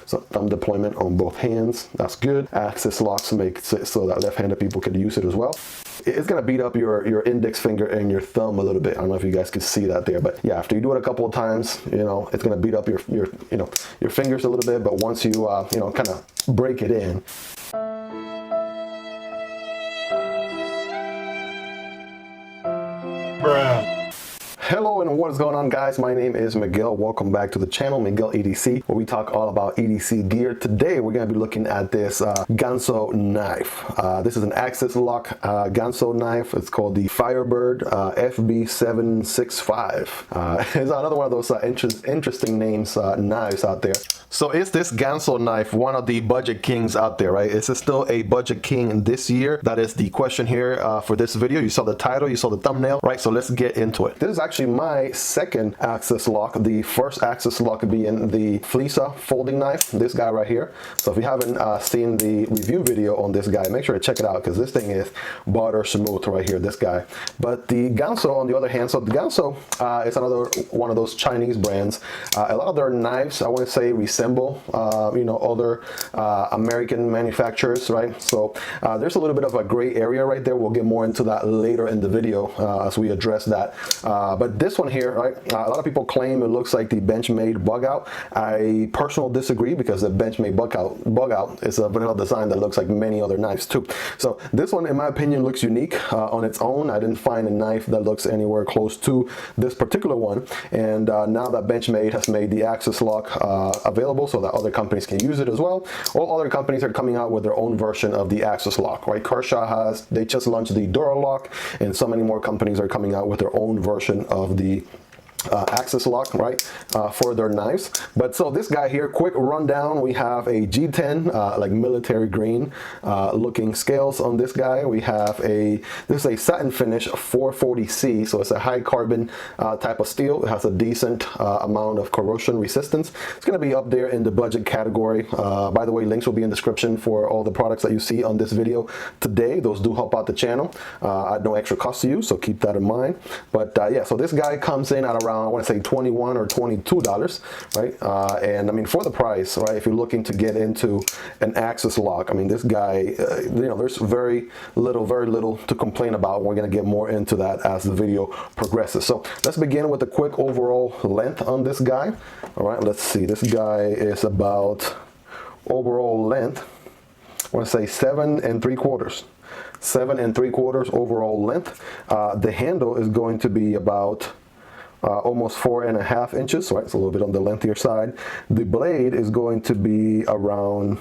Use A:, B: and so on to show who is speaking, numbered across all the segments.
A: So thumb deployment on both hands, that's good. Axis locks makes it so that left-handed people could use it as well. It's gonna beat up your index finger and your thumb a little bit. I don't know if you guys can see that there, but yeah, after you do it a couple of times, you know, it's gonna beat up your fingers a little bit. But once you you know, kind of break it in. Bruh. Hello and what is going on, guys? My name is Miguel. Welcome back to the channel, Miguel EDC, where we talk all about EDC gear. Today we're going to be looking at this Ganzo knife. This is an axis lock Ganzo knife. It's called the Firebird FB765. It's another one of those interesting names, knives out there. So is this Ganzo knife one of the budget kings out there, right? Is it still a budget king this year? That is the question here for this video. You saw the title, you saw the thumbnail, right? So let's get into it. This is actually my second axis lock. The first axis lock being the Flisa folding knife, this guy right here. So if you haven't seen the review video on this guy, make sure to check it out, because this thing is butter smooth right here, this guy. But the Ganzo, on the other hand, so the Ganzo is another one of those Chinese brands. A lot of their knives, I want to say, resemble you know, other American manufacturers, right? So there's a little bit of a gray area right there. We'll get more into that later in the video as we address that. But this one here, right, a lot of people claim it looks like the Benchmade bug out. I personally disagree, because the Benchmade bug out is a vanilla design that looks like many other knives too. So this one, in my opinion, looks unique on its own. I didn't find a knife that looks anywhere close to this particular one. And now that Benchmade has made the axis lock available so that other companies can use it as well, all other companies are coming out with their own version of the axis lock, right? Kershaw they just launched the Duralock, and so many more companies are coming out with their own version of the axis lock, right, for their knives. But so this guy here, quick rundown, we have a G10 like military green looking scales on this guy. We have this is a satin finish 440C, so it's a high carbon type of steel. It has a decent amount of corrosion resistance. It's going to be up there in the budget category. By the way, links will be in the description for all the products that you see on this video today. Those do help out the channel at no extra cost to you, so keep that in mind. But yeah, so this guy comes in at around, I want to say $21 or $22, right? And I mean, for the price, right, if you're looking to get into an axis lock, I mean, this guy, you know, there's very little to complain about. We're going to get more into that as the video progresses. So let's begin with a quick overall length on this guy. All right, let's see. This guy is about, overall length, I want to say 7 3/4. 7 3/4 overall length. The handle is going to be about almost 4.5 inches, right? It's a little bit on the lengthier side. The blade is going to be around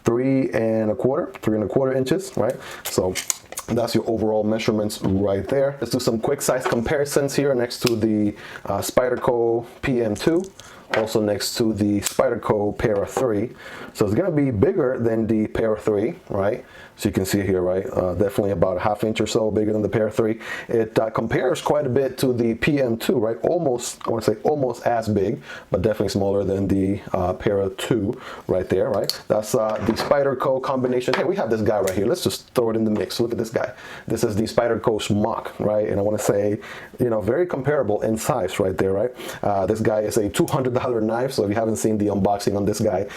A: 3 1/4 inches, right? So that's your overall measurements right there. Let's do some quick size comparisons here next to the Spyderco PM2. Also next to the Spyderco Para 3. So it's going to be bigger than the Para 3, right? So you can see here, right? Definitely about a 1/2 inch or so bigger than the Para 3. It compares quite a bit to the PM2, right? Almost, I want to say almost as big, but definitely smaller than the Para 2 right there, right? That's the Spyderco combination. Hey, we have this guy right here. Let's just throw it in the mix. Look at this guy. This is the Spyderco Schmuck, right? And I want to say, you know, very comparable in size right there, right? This guy is a $200 knife, so if you haven't seen the unboxing on this guy,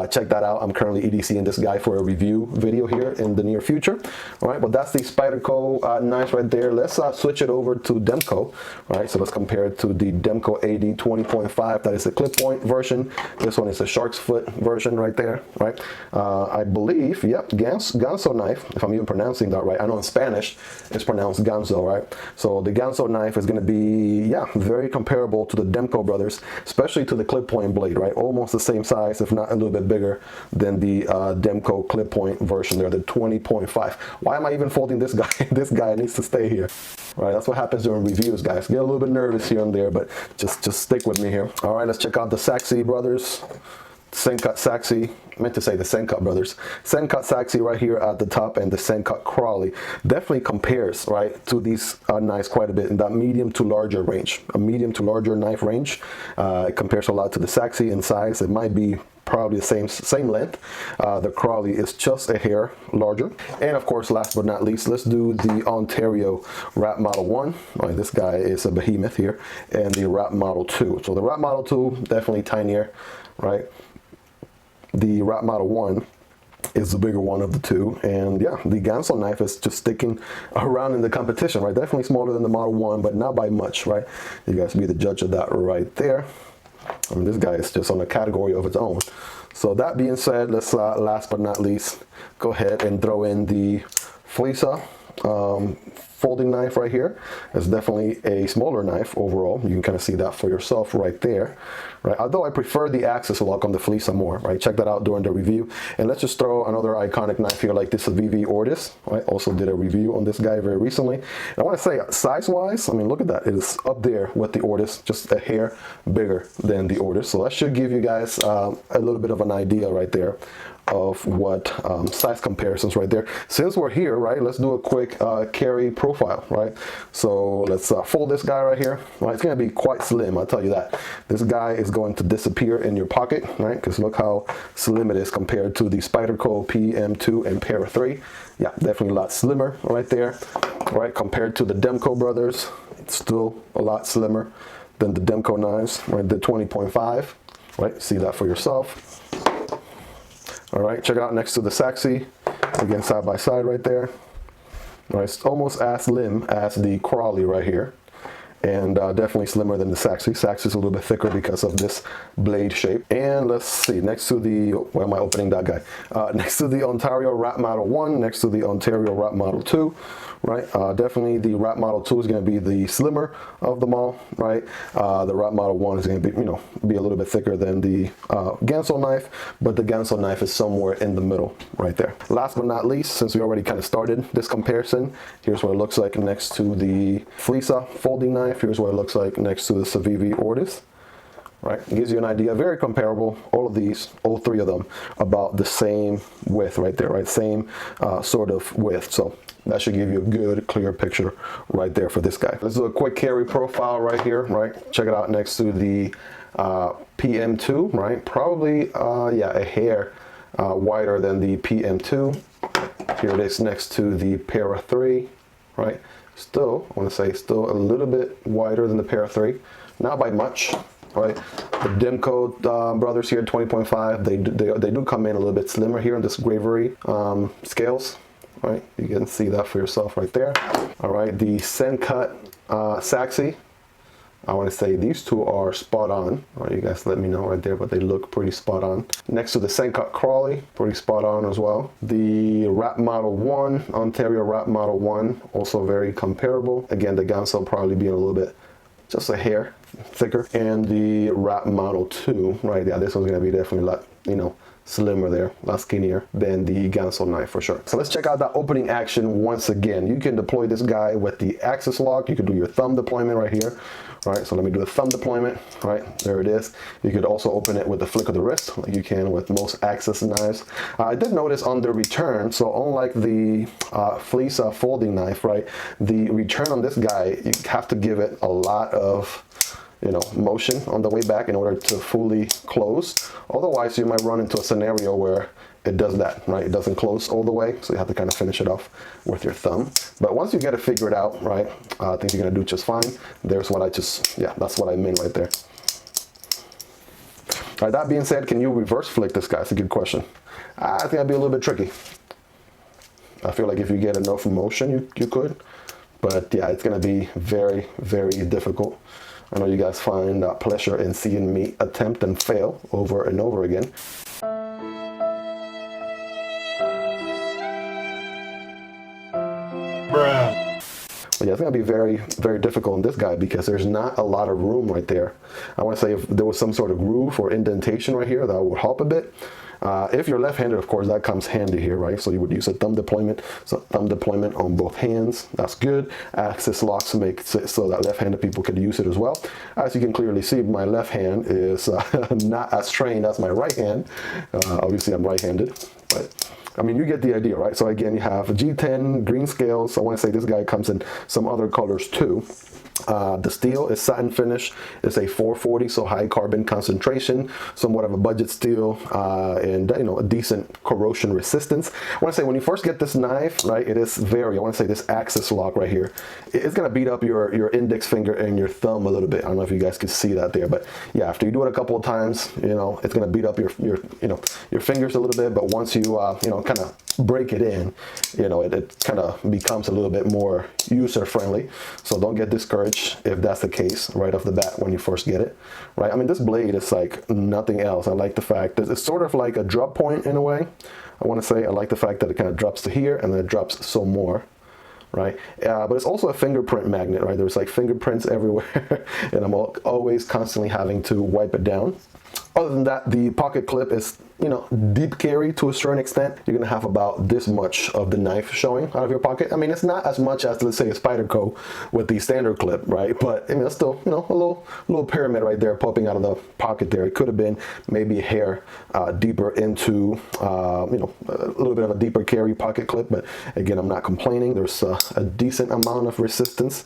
A: check that out. I'm currently EDCing this guy for a review video here in the near future. All right, but that's the Spyderco knife right there. Let's switch it over to Demco, right? So let's compare it to the Demco AD 20.5. That is the clip point version. This one is a shark's foot version right there, right? I believe, yep, Ganzo knife, if I'm even pronouncing that right. I know in Spanish it's pronounced Ganzo, right? So the Ganzo knife is going to be, yeah, very comparable to the Demco brothers, especially to the clip point blade, right? Almost the same size, if not a little bit bigger than the Demco clip point version there, the 20.5. Why am I even folding this guy? This guy needs to stay here. All right, that's what happens during reviews, guys. Get a little bit nervous here and there, but just stick with me here. All right, let's check out the Saxi brothers. Sencut Saxi, meant to say the Sencut brothers. Sencut Saxi right here at the top, and the Sencut Crawley definitely compares, right, to these knives quite a bit in that medium to larger range. A medium to larger knife range. It compares a lot to the Saxi in size. It might be probably the same length. The Crawley is just a hair larger. And of course, last but not least, let's do the Ontario Wrap Model 1. Right, this guy is a behemoth here. And the Wrap Model 2. So the Wrap Model 2, definitely tinier, right? the Rat Model 1 is the bigger one of the two, and yeah, the Ganzo knife is just sticking around in the competition, right? Definitely smaller than the Model 1, but not by much, right? You guys be the judge of that right there. I mean, this guy is just on a category of its own. So that being said, let's last but not least go ahead and throw in the Fleisa folding knife right here. It's definitely a smaller knife overall. You can kind of see that for yourself right there, right? Although I prefer the axis lock on the Fleisa more, right? Check that out during the review. And let's just throw another iconic knife here like this VV Ortis. I also did a review on this guy very recently. And I want to say size-wise, I mean, look at that. It is up there with the Ortis, just a hair bigger than the Ortis. So that should give you guys a little bit of an idea right there of what size comparisons right there. Since we're here, right, let's do a quick carry profile, right? So let's fold this guy right here. Right, it's going to be quite slim, I'll tell you that. This guy is going to disappear in your pocket, right? Because look how slim it is compared to the Spyderco PM2 and Para 3. Yeah, definitely a lot slimmer right there, right? Compared to the Demko brothers, it's still a lot slimmer than the Demko knives, right? The 20.5, right? See that for yourself. All right, check it out next to the Saxy, again side by side right there. All right, it's almost as slim as the Crawley right here, and definitely slimmer than the Saxy. Saxy is a little bit thicker because of this blade shape. And let's see, next to the, why am I opening that guy? Next to the Ontario Rat Model 1, next to the Ontario Rat Model 2, right? Definitely the Rat Model 2 is going to be the slimmer of them all, right? The Rat Model 1 is going to be, be a little bit thicker than the Ganzo knife, but the Ganzo knife is somewhere in the middle right there. Last but not least, since we already kind of started this comparison, here's what it looks like next to the Fleisa folding knife. Here's what it looks like next to the Civivi Ortis. Right, it gives you an idea, very comparable, all of these, all three of them, about the same width right there, right, same sort of width. So that should give you a good, clear picture right there for this guy. Let's do a quick carry profile right here, right, check it out next to the PM2, right, probably, yeah, a hair wider than the PM2. Here it is next to the Para 3, right, still, I want to say still a little bit wider than the Para 3, not by much. Right, the Demko brothers here, 20.5, they do come in a little bit slimmer here in this Gravery scales. Right, you can see that for yourself right there. All right, the Sencut Saxy, I want to say these two are spot on. All right, you guys let me know right there, but they look pretty spot on. Next to the Sencut Crawley, pretty spot on as well. The Rat Model 1, Ontario Rat Model 1, also very comparable. Again, the Ganzo probably being a little bit, just a hair thicker. And the Rat Model 2, right, yeah, this one's gonna be definitely a lot, slimmer there, a lot skinnier than the Ganzo knife for sure. So let's check out that opening action once again. You can deploy this guy with the axis lock. You can do your thumb deployment right here. All right, so let me do the thumb deployment. Right, there it is. You could also open it with the flick of the wrist, like you can with most axis knives. I did notice on the return, so unlike the Fleisa folding knife, right, the return on this guy, you have to give it a lot of motion on the way back in order to fully close. Otherwise, you might run into a scenario where it does that, right? It doesn't close all the way, so you have to kind of finish it off with your thumb. But once you get it figured out, right, I think you're gonna do just fine. There's what that's what I meant right there. All right, that being said, can you reverse flick this guy? It's a good question. I think that'd be a little bit tricky. I feel like if you get enough motion, you could. But yeah, it's gonna be very, very difficult. I know you guys find pleasure in seeing me attempt and fail over and over again. But yeah, it's going to be very, very difficult on this guy because there's not a lot of room right there. I want to say if there was some sort of groove or indentation right here, that would help a bit. If you're left-handed, of course, that comes handy here, right? So you would use a thumb deployment. So thumb deployment on both hands, that's good. Axis locks make it so that left-handed people could use it as well. As you can clearly see, my left hand is not as trained as my right hand. Obviously, I'm right-handed, but I mean, you get the idea, right? So again, you have a G10, green scales. I want to say this guy comes in some other colors too. The steel is satin finish. It's a 440, so high carbon concentration, somewhat of a budget steel, and a decent corrosion resistance. I want to say when you first get this knife, right, it is I want to say this axis lock right here, it's going to beat up your index finger and your thumb a little bit. I don't know if you guys can see that there, but yeah, after you do it a couple of times, it's going to beat up your fingers a little bit. But once you kind of break it in, it kind of becomes a little bit more user friendly. So don't get discouraged if that's the case right off the bat when you first get it, right? I mean, this blade is like nothing else. I like the fact that it's sort of like a drop point in a way. I want to say I like the fact that it kind of drops to here and then it drops some more, right? But it's also a fingerprint magnet, right? There's like fingerprints everywhere and I'm always constantly having to wipe it down. Other than that, the pocket clip is, deep carry to a certain extent. You're going to have about this much of the knife showing out of your pocket. I mean, it's not as much as, let's say, a Spyderco with the standard clip, right? But I mean, it's still, a little pyramid right there popping out of the pocket there. It could have been maybe a hair deeper into, a little bit of a deeper carry pocket clip. But again, I'm not complaining. There's a decent amount of resistance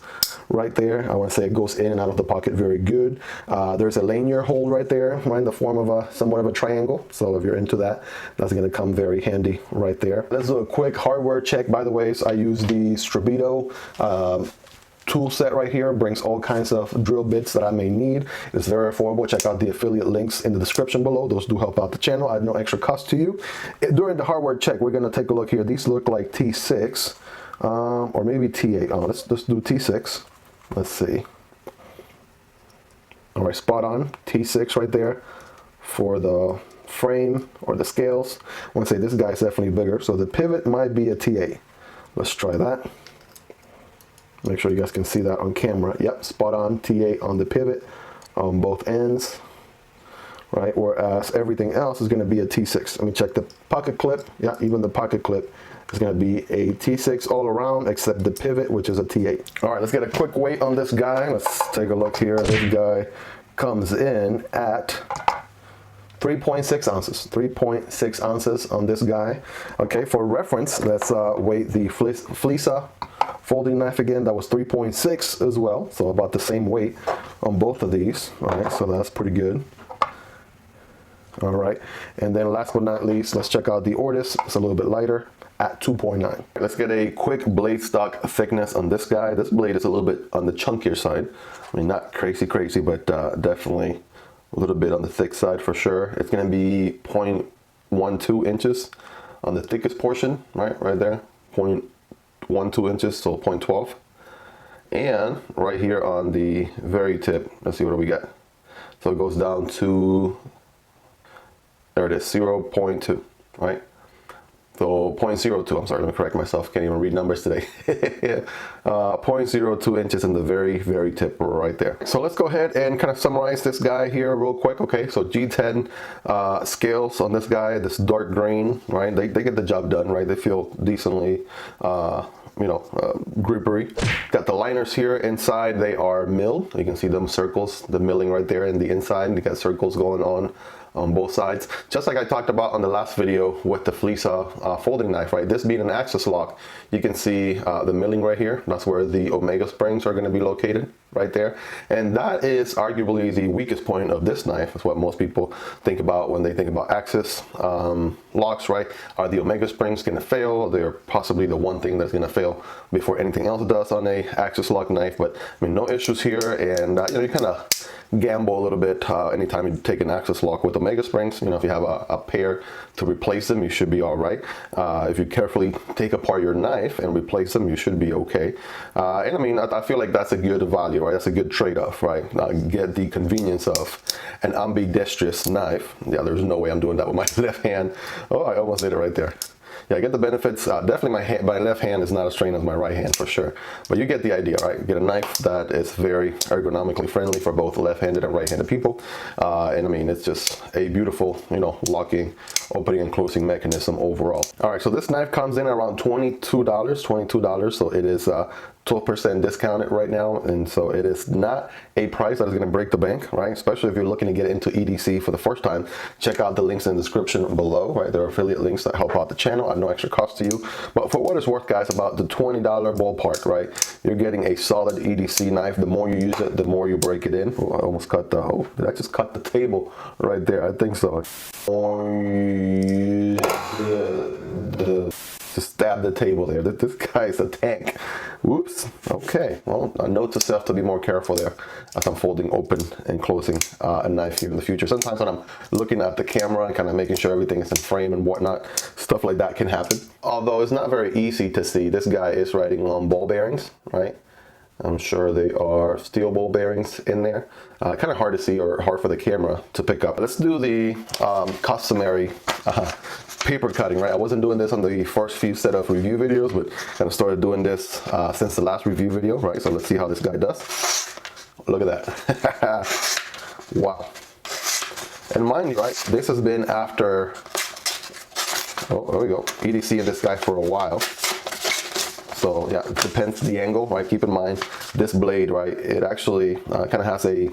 A: right there. I want to say it goes in and out of the pocket very good. There's a lanyard hole right there, right, in the form of somewhat of a triangle. So if you're into that, that's going to come very handy right there. Let's do a quick hardware check. By the way, so I use the Strabito tool set right here. It brings all kinds of drill bits that I may need. It's very affordable. Check out the affiliate links in the description below. Those do help out the channel at no extra cost to you. During the hardware check, we're going to take a look here. These look like T6 or maybe T8. Oh, let's do T6. Let's see. All right, spot on. T6 right there for the frame or the scales. I want to say this guy's definitely bigger, so the pivot might be a T8. Let's try that. Make sure you guys can see that on camera. Yep, spot on. T8 on the pivot on both ends, right? Whereas everything else is going to be a T6. Let me check the pocket clip. Yeah, even the pocket clip is going to be a T6 all around, except the pivot, which is a T8. All right, let's get a quick weight on this guy. Let's take a look here. This guy comes in at 3.6 ounces. 3.6 ounces on this guy. Okay, for reference, let's weight the Fleisa folding knife again. That was 3.6 as well, so about the same weight on both of these. All right, so that's pretty good. All right, and then last but not least, let's check out the Ortis. It's a little bit lighter at 2.9. Let's get a quick blade stock thickness on this guy. This blade is a little bit on the chunkier side. I mean, not crazy, but definitely a little bit on the thick side for sure. It's going to be 0.12 inches on the thickest portion, right there, 0.12 inches, so 0.12. And right here on the very tip, let's see what we got. So it goes down to, there it is, 0.2, right? So 0.02, I'm sorry, let me correct myself, can't even read numbers today. 0.02 inches in the very, very tip right there. So let's go ahead and kind of summarize this guy here real quick. Okay, so G10 scales on this guy, this dark grain, right? They get the job done, right? They feel decently, grippery. Got the liners here inside, they are milled. You can see them circles, the milling right there in the inside. You got circles going on both sides, just like I talked about on the last video with the Fleisa folding knife, right? This being an axis lock, you can see the milling right here. That's where the omega springs are going to be located, right there. And that is arguably the weakest point of this knife. It's what most people think about when they think about axis locks, right? Are the omega springs going to fail? They're possibly the one thing that's going to fail before anything else does on a axis lock knife. But I mean, no issues here, and you kind of gamble a little bit anytime you take an axis lock with omega springs. If you have a pair to replace them, you should be all right. If you carefully take apart your knife and replace them, you should be okay. And I mean, I feel like that's a good value, right? That's a good trade-off, right? Get the convenience of an ambidextrous knife. Yeah, there's no way I'm doing that with my left hand. Oh, I almost did it right there. Yeah, I get the benefits. Definitely my left hand is not as trained as my right hand for sure. But you get the idea, right? You get a knife that is very ergonomically friendly for both left-handed and right-handed people. And I mean, it's just a beautiful, locking opening and closing mechanism overall. All right, so this knife comes in around $22, so it is 12% discounted right now, and so it is not a price that is going to break the bank, right? Especially if you're looking to get into EDC for the first time. Check out the links in the description below, right? There are affiliate links that help out the channel at no extra cost to you. But for what it's worth, guys, about the $20 ballpark, right? You're getting a solid EDC knife. The more you use it, the more you break it in. Oh, I almost cut the, oh, did I just cut the table right there? I think so. Just stab the table there. This guy is a tank. Whoops. Okay. Well, a note to self to be more careful there as I'm folding open and closing a knife here in the future. Sometimes when I'm looking at the camera and kind of making sure everything is in frame and whatnot, stuff like that can happen. Although it's not very easy to see. This guy is riding on ball bearings, right? I'm sure they are steel ball bearings in there. Kind of hard to see or hard for the camera to pick up. Let's do the customary paper cutting, right? I wasn't doing this on the first few set of review videos, but kind of started doing this since the last review video, right? So let's see how this guy does. Look at that. Wow. And mind you, right, this has been after, oh, there we go, EDC in this guy for a while. So yeah, it depends the angle, right? Keep in mind this blade, right? It actually kind of has a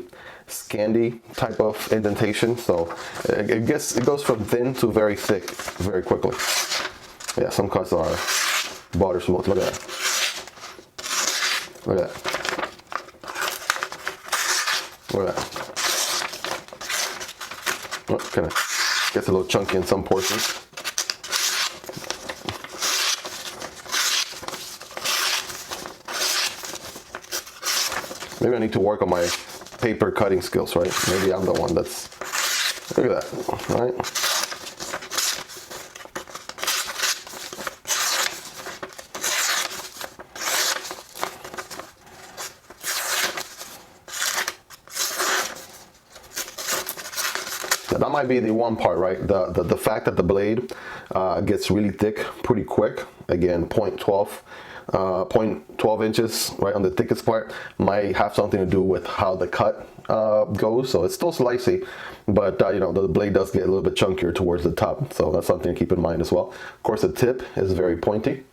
A: Scandi type of indentation, so it goes from thin to very thick very quickly. Yeah, some cuts are butter smooth. Look at that. Look at that. Look at that. Oh, kind of gets a little chunky in some portions. Maybe I need to work on my paper cutting skills, right? Maybe I'm the one that's, look at that, right? Now, that might be the one part, right? The fact that the blade gets really thick pretty quick. Again, 0.12 inches right on the thickest part might have something to do with how the cut goes. So it's still slicey, but you know, the blade does get a little bit chunkier towards the top, so that's something to keep in mind as well. Of course, the tip is very pointy,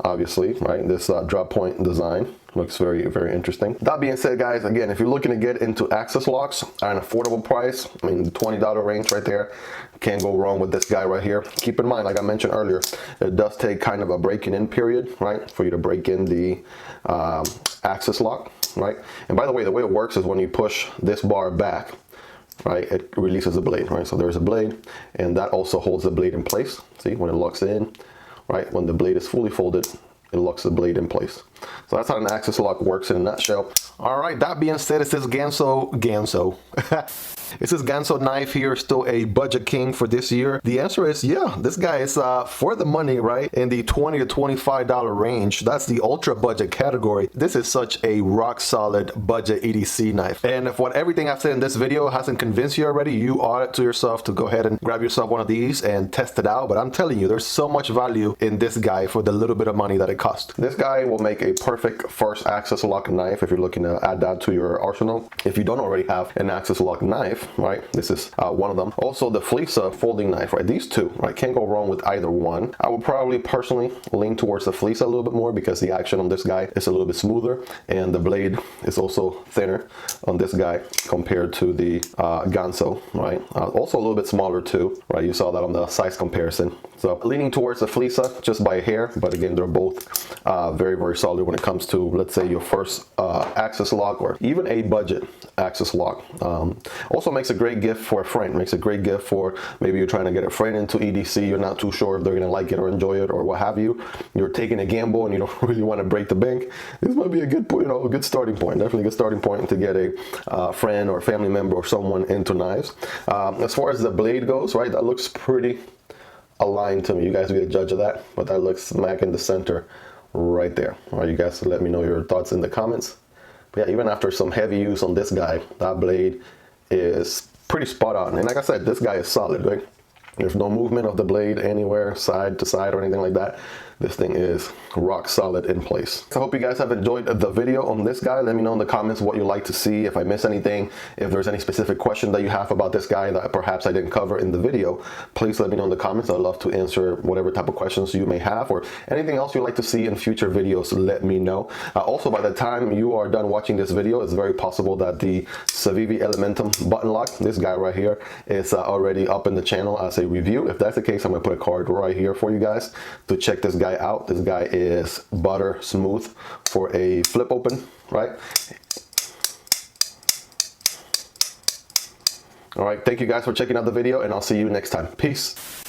A: obviously, right? This drop point design looks very, very interesting. That being said, guys, again, if you're looking to get into access locks at an affordable price, I mean, the $20 range right there, can't go wrong with this guy right here. Keep in mind, like I mentioned earlier, it does take kind of a breaking in period, right, for you to break in the access lock, right? And by the way it works is when you push this bar back, right, it releases the blade, right? So there's a blade, and that also holds the blade in place. See, when it locks in, right, when the blade is fully folded, it locks the blade in place. So that's how an access lock works in a nutshell. All right, that being said, it says Ganzo. Is this Ganzo knife here still a budget king for this year? The answer is yeah. This guy is for the money, right? In the $20 to $25 range. That's the ultra budget category. This is such a rock solid budget EDC knife. And if everything I've said in this video hasn't convinced you already, you owe it to yourself to go ahead and grab yourself one of these and test it out. But I'm telling you, there's so much value in this guy for the little bit of money that it costs. This guy will make a perfect first access lock knife if you're looking to add that to your arsenal. If you don't already have an access lock knife, right, this is one of them. Also the Fleisa folding knife, right, these two, right, can't go wrong with either one. I would probably personally lean towards the Fleisa a little bit more because the action on this guy is a little bit smoother and the blade is also thinner on this guy compared to the Ganzo, right? Also a little bit smaller too, right? You saw that on the size comparison. So leaning towards the Fleisa just by a hair, but again, they're both very, very solid when it comes to, let's say, your first access lock or even a budget access lock. Also makes a great gift for a friend. Makes a great gift for maybe you're trying to get a friend into EDC. You're not too sure if they're gonna like it or enjoy it or what have you. You're taking a gamble and you don't really want to break the bank. This might be a good, you know, a good starting point. Definitely a good starting point to get a friend or family member or someone into knives. As far as the blade goes, right, that looks pretty aligned to me. You guys will be a judge of that, but that looks smack in the center right there. All right, you guys let me know your thoughts in the comments. But yeah, even after some heavy use on this guy, that blade is pretty spot on. And like I said, this guy is solid, right? There's no movement of the blade anywhere, side to side or anything like that. this thing is rock solid in place. So I hope you guys have enjoyed the video on this guy. Let me know in the comments what you'd like to see, if I miss anything, if there's any specific question that you have about this guy that perhaps I didn't cover in the video. Please let me know in the comments. I'd love to answer whatever type of questions you may have, or anything else you'd like to see in future videos. Let me know. Also, by the time you are done watching this video, it's very possible that the Civivi Elementum button lock, this guy right here, is already up in the channel as a review. If that's the case, I'm gonna put a card right here for you guys to check this guy out. This guy is butter smooth for a flip open, right? All right, thank you guys for checking out the video, and I'll see you next time. Peace.